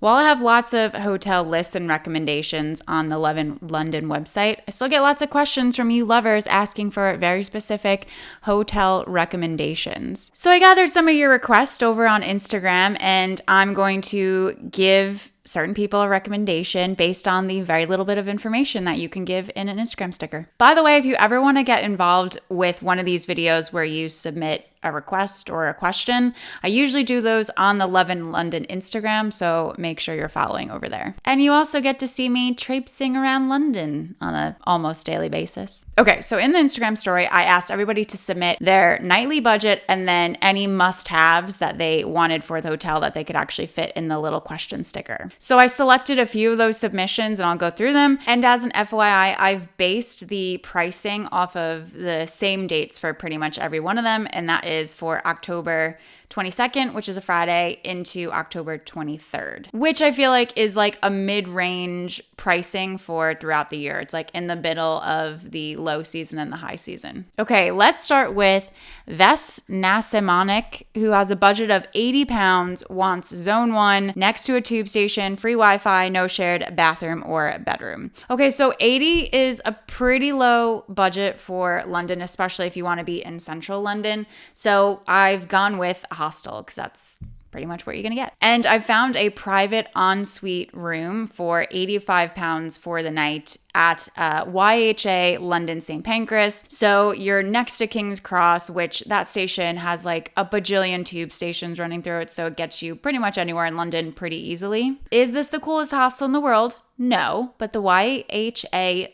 While I have lots of hotel lists and recommendations on the Love in London website, I still get lots of questions from you lovers asking for very specific hotel recommendations. So I gathered some of your requests over on Instagram, and I'm going to give certain people a recommendation based on the very little bit of information that you can give in an Instagram sticker. By the way, if you ever want to get involved with one of these videos where you submit a request or a question, I usually do those on the Love in London Instagram, so make sure you're following over there. And you also get to see me traipsing around London on an almost daily basis. Okay, so in the Instagram story, I asked everybody to submit their nightly budget and then any must-haves that they wanted for the hotel that they could actually fit in the little question sticker. So I selected a few of those submissions and I'll go through them. And as an FYI, I've based the pricing off of the same dates for pretty much every one of them, and that is for October 22nd, which is a Friday, into October 23rd, which I feel like is like a mid-range pricing for throughout the year. It's like in the middle of the low season and the high season. Okay, let's start with Ves Nasemanic, who has a budget of £80, wants Zone 1, next to a tube station, free Wi-Fi, no shared bathroom or bedroom. Okay, so 80 is a pretty low budget for London, especially if you want to be in central London. So I've gone with Hostel because that's pretty much what you're gonna get. And I found a private ensuite room for £85 for the night at YHA London St. Pancras. So you're next to King's Cross, which that station has like a bajillion tube stations running through it, so it gets you pretty much anywhere in London pretty easily. Is this the coolest hostel in the world? No, but the YHA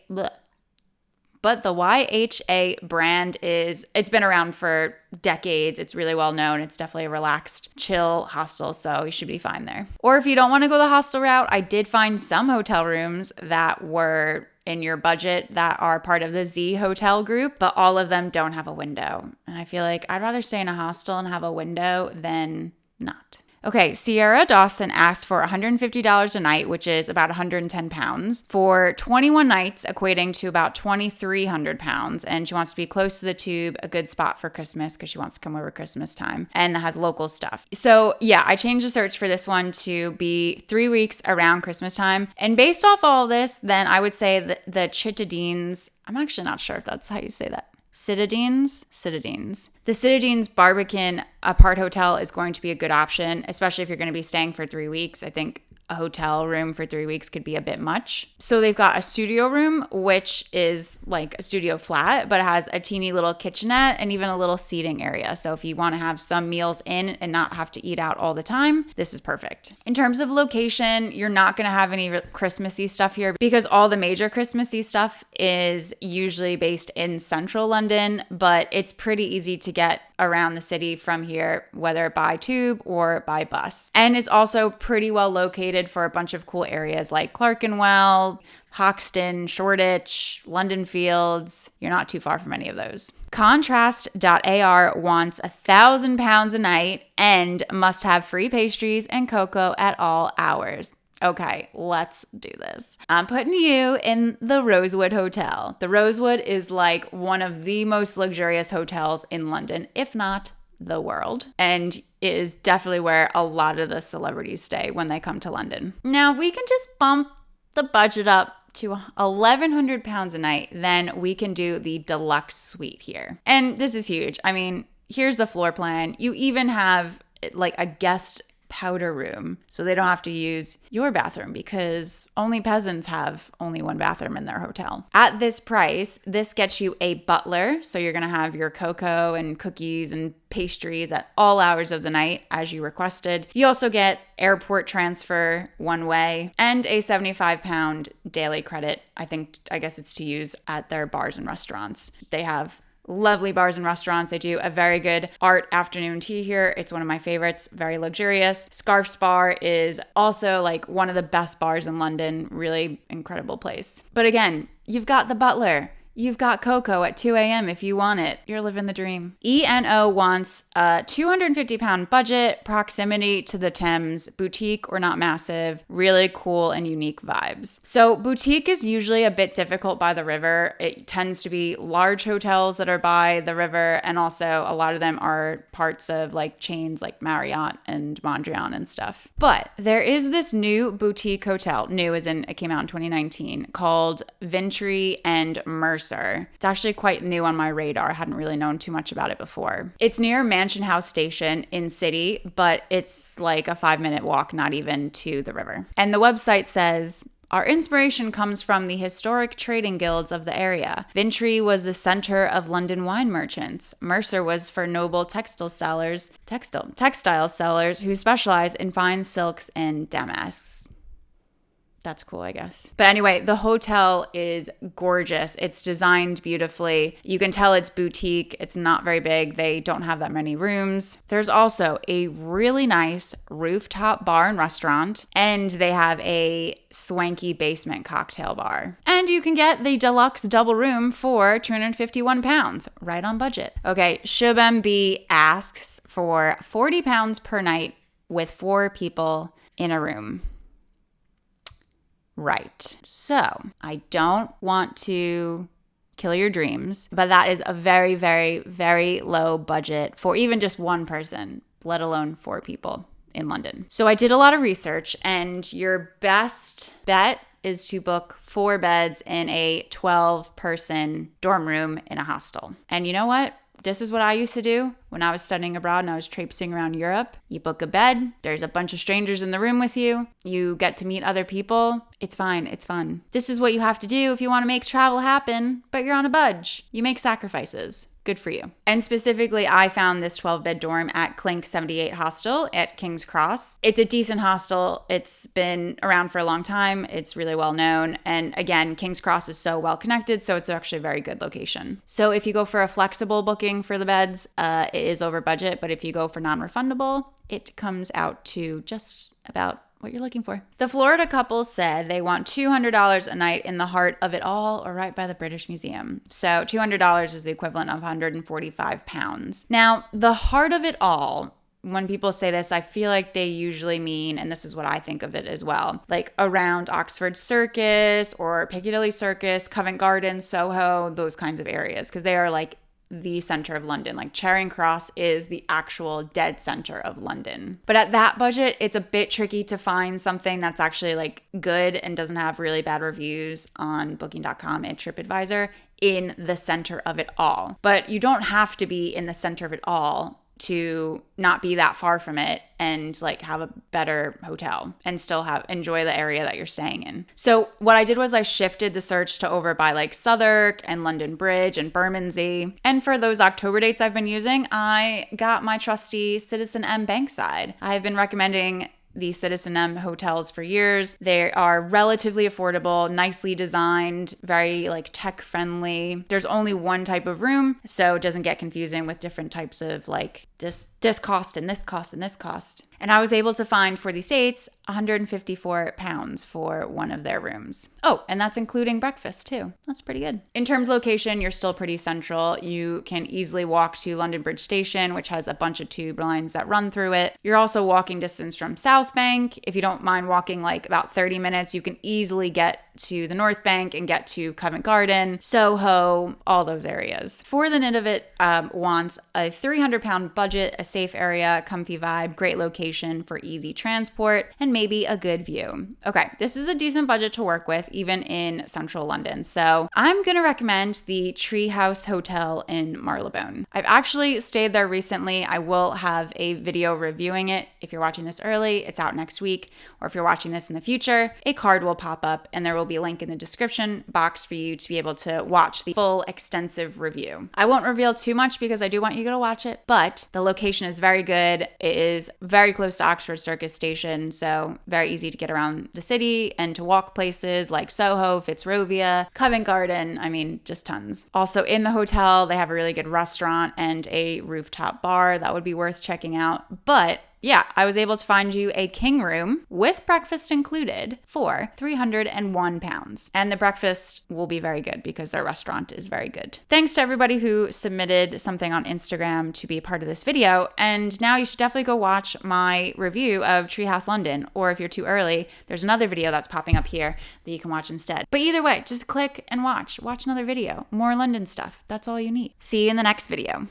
brand it's been around for decades. It's really well known. It's definitely a relaxed, chill hostel, so you should be fine there. Or if you don't want to go the hostel route, I did find some hotel rooms that were in your budget that are part of the Z Hotel group, but all of them don't have a window. And I feel like I'd rather stay in a hostel and have a window than not. Okay, Sierra Dawson asked for $150 a night, which is about £110, for 21 nights, equating to about £2,300. And she wants to be close to the tube, a good spot for Christmas because she wants to come over Christmas time, and that has local stuff. So yeah, I changed the search for this one to be 3 weeks around Christmas time. And based off all this, then I would say that the Citadines, I'm actually not sure if that's how you say that. Citadines. The Citadines Barbican Apart Hotel is going to be a good option, especially if you're going to be staying for 3 weeks. I think a hotel room for 3 weeks could be a bit much. So they've got a studio room, which is like a studio flat, but it has a teeny little kitchenette and even a little seating area. So if you want to have some meals in and not have to eat out all the time, this is perfect. In terms of location, you're not going to have any Christmassy stuff here because all the major Christmassy stuff is usually based in central London, but it's pretty easy to get around the city from here, whether by tube or by bus. And it's also pretty well located for a bunch of cool areas like Clerkenwell, Hoxton, Shoreditch, London Fields. You're not too far from any of those. Contrast.ar wants £1,000 a night and must have free pastries and cocoa at all hours. Okay, let's do this. I'm putting you in the Rosewood Hotel. The Rosewood is like one of the most luxurious hotels in London, if not the world, and it is definitely where a lot of the celebrities stay when they come to London. Now, we can just bump the budget up to £1,100 a night, then we can do the deluxe suite here. And this is huge. I mean, here's the floor plan. You even have like a guest powder room, so they don't have to use your bathroom because only peasants have only one bathroom in their hotel. At this price, this gets you a butler, so you're gonna have your cocoa and cookies and pastries at all hours of the night as you requested. You also get airport transfer one way and a £75 daily credit. I guess it's to use at their bars and restaurants. They have lovely bars and restaurants. They do a very good art afternoon tea here. It's one of my favorites, very luxurious. Scarf's Bar is also like one of the best bars in London, really incredible place. But again, you've got the butler. You've got cocoa at 2 a.m. if you want it. You're living the dream. ENO wants a 250-pound budget, proximity to the Thames, boutique or not massive, really cool and unique vibes. So boutique is usually a bit difficult by the river. It tends to be large hotels that are by the river, and also a lot of them are parts of like chains like Marriott and Mondrian and stuff. But there is this new boutique hotel, new as in it came out in 2019, called Vintry and Mercer. It's actually quite new on my radar. I hadn't really known too much about it before. It's near Mansion House Station in city, but it's like a 5-minute walk, not even, to the river. And the website says, our inspiration comes from the historic trading guilds of the area. Vintry was the center of London wine merchants. Mercer was for noble textile sellers who specialize in fine silks and damasks. That's cool, I guess. But anyway, the hotel is gorgeous. It's designed beautifully. You can tell it's boutique. It's not very big. They don't have that many rooms. There's also a really nice rooftop bar and restaurant, and they have a swanky basement cocktail bar. And you can get the deluxe double room for £251, right on budget. Okay, Shubham asks for £40 per night with 4 people in a room. Right. So I don't want to kill your dreams, but that is a very, very, very low budget for even just one person, let alone 4 people in London. So I did a lot of research, and your best bet is to book 4 beds in a 12-person dorm room in a hostel. And you know what? This is what I used to do when I was studying abroad and I was traipsing around Europe. You book a bed, there's a bunch of strangers in the room with you, you get to meet other people. It's fine, it's fun. This is what you have to do if you want to make travel happen, but you're on a budge. You make sacrifices. Good for you. And specifically, I found this 12-bed dorm at Clink 78 Hostel at King's Cross. It's a decent hostel. It's been around for a long time. It's really well known. And again, King's Cross is so well connected, so it's actually a very good location. So if you go for a flexible booking for the beds, it is over budget. But if you go for non-refundable, it comes out to just about what you're looking for. The Florida couple said they want $200 a night in the heart of it all, or right by the British Museum. So $200 is the equivalent of £145. Now, the heart of it all, when people say this, I feel like they usually mean, and this is what I think of it as well, like around Oxford Circus or Piccadilly Circus, Covent Garden, Soho, those kinds of areas, because they are like the center of London. Like Charing Cross is the actual dead center of London. But at that budget, it's a bit tricky to find something that's actually like good and doesn't have really bad reviews on booking.com and TripAdvisor in the center of it all. But you don't have to be in the center of it all to not be that far from it and like have a better hotel and still enjoy the area that you're staying in. So what I did was I shifted the search to over by like Southwark and London Bridge and Bermondsey. And for those October dates I've been using, I got my trusty Citizen M Bankside. I've been recommending the Citizen M hotels for years. They are relatively affordable, nicely designed, very like tech friendly. There's only one type of room, so it doesn't get confusing with different types of like this cost and this cost and this cost. And I was able to find for these dates £154 for one of their rooms. Oh, and that's including breakfast too. That's pretty good. In terms of location, you're still pretty central. You can easily walk to London Bridge Station, which has a bunch of tube lines that run through it. You're also walking distance from South Bank. If you don't mind walking like about 30 minutes, you can easily get to the North Bank and get to Covent Garden, Soho, all those areas. For the nit of it, wants a £300 budget, a safe area, comfy vibe, great location for easy transport, and maybe a good view. Okay, this is a decent budget to work with, even in central London. So I'm going to recommend the Treehouse Hotel in Marylebone. I've actually stayed there recently. I will have a video reviewing it. If you're watching this early, it's out next week. Or if you're watching this in the future, a card will pop up and there will be a link in the description box for you to be able to watch the full extensive review. I won't reveal too much because I do want you to watch it, but the location is very good. It is very close to Oxford Circus Station, so very easy to get around the city and to walk places like Soho, Fitzrovia, Covent Garden. I mean, just tons. Also in the hotel, they have a really good restaurant and a rooftop bar that would be worth checking out, but Yeah, I was able to find you a king room with breakfast included for £301. And the breakfast will be very good because their restaurant is very good. Thanks to everybody who submitted something on Instagram to be a part of this video. And now you should definitely go watch my review of Treehouse London. Or if you're too early, there's another video that's popping up here that you can watch instead. But either way, just click and watch. Watch another video. More London stuff. That's all you need. See you in the next video.